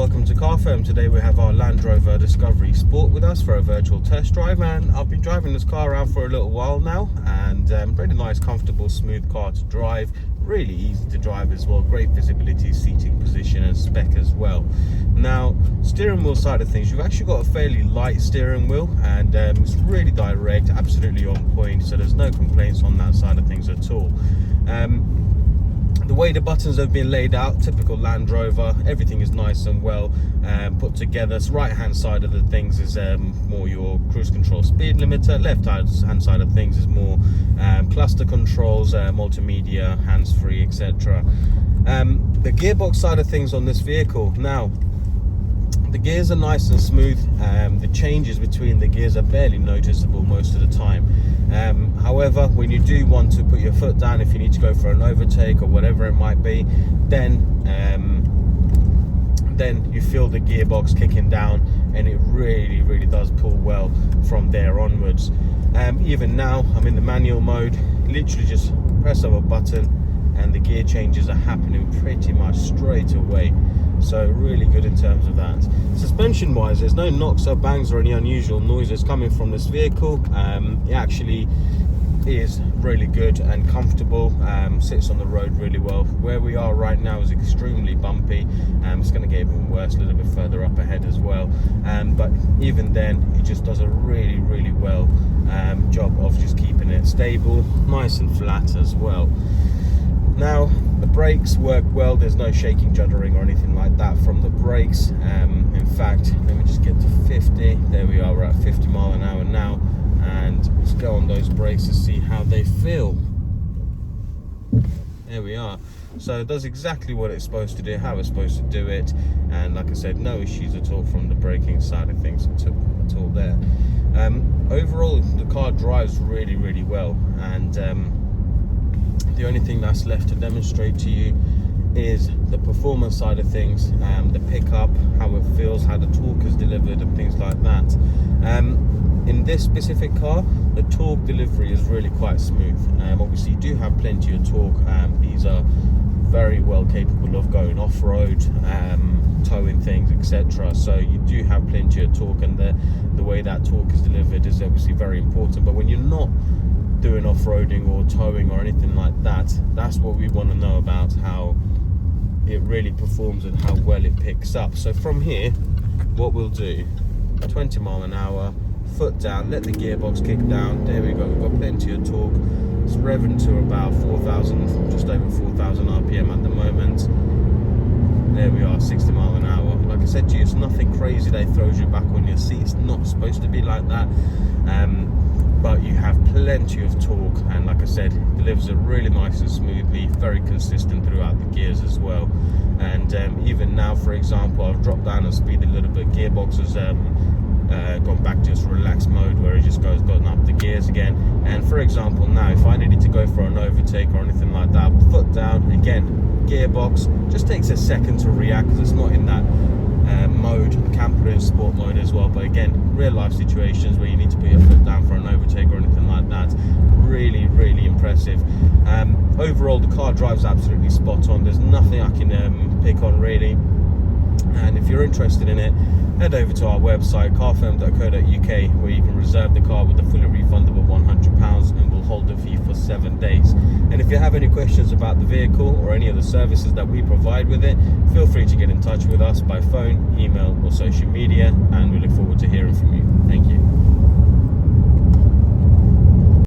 welcome to Car Firm. Today we have our Land Rover Discovery Sport with us for a virtual test drive, and I've been driving this car around for a little while now, and really nice, comfortable, smooth car to drive, really easy to drive as well, great visibility, seating position and spec as well. Now, steering wheel side of things, you've actually got a fairly light steering wheel, and it's really direct, absolutely on point, so there's no complaints on that side of things at all. The way the buttons have been laid out, typical Land Rover, everything is nice and well put together. So right hand side of the things is more your cruise control speed limiter, left hand side of things is more cluster controls, multimedia, hands-free, etc. The gearbox side of things on this vehicle, now the gears are nice and smooth. The changes between the gears are barely noticeable most of the time. However, when you do want to put your foot down, if you need to go for an overtake or whatever it might be, then you feel the gearbox kicking down, and it really does pull well from there onwards. Even now, I'm in the manual mode, literally just press of a button and the gear changes are happening pretty much straight away. So really good in terms of that. Suspension wise, there's no knocks or bangs or any unusual noises coming from this vehicle. It actually is really good and comfortable, sits on the road really well. Where we are right now is extremely bumpy. It's going to get even worse a little bit further up ahead as well, but even then it just does a really well job of just keeping it stable, nice and flat as well. Now, the brakes work well, there's no shaking, juddering or anything like that from the brakes. In fact, let me just get to 50. There we are, we're at 50 mile an hour now, and let's go on those brakes to see how they feel. There we are. So it does exactly what it's supposed to do, how it's supposed to do it, and like I said, no issues at all from the braking side of things at all there. Overall, the car drives really well, and the only thing that's left to demonstrate to you is the performance side of things, the pickup, how it feels, how the torque is delivered and things like that. In this specific car, the torque delivery is really quite smooth. Obviously you do have plenty of torque. These are very well capable of going off-road, towing things, etc. So you do have plenty of torque, and the way that torque is delivered is obviously very important. But when you're not doing off-roading or towing or anything like that, that's what we want to know about, how it really performs and how well it picks up. So from here, what we'll do, 20 mile an hour, foot down, let the gearbox kick down. There we go, we've got plenty of torque. It's revving to about 4,000, just over 4,000 RPM at the moment. There we are, 60 mile an hour. Like I said to you, it's nothing crazy that throws you back on your seat. It's not supposed to be like that. But you have plenty of torque, and like I said, delivers it really nice and smoothly, very consistent throughout the gears as well. And even now, for example, I've dropped down the speed a little bit. Gearbox has gone back to its relaxed mode, where it just gotten up the gears again. And for example, now if I needed to go for an overtake or anything like that, foot down again, gearbox just takes a second to react because it's not in that mode. I can put it in sport mode as well, but again, real life situations where you need to put your foot down for an overtake or anything like that, really impressive. Overall, the car drives absolutely spot on. There's nothing I can pick on really, and if you're interested in it, head over to our website carfirm.co.uk, where you can reserve the car with a fully refundable £100, and we'll hold it for you for 7 days. And if you have any questions about the vehicle or any of the services that we provide with it, feel free to get in touch with us by phone, email or social media, and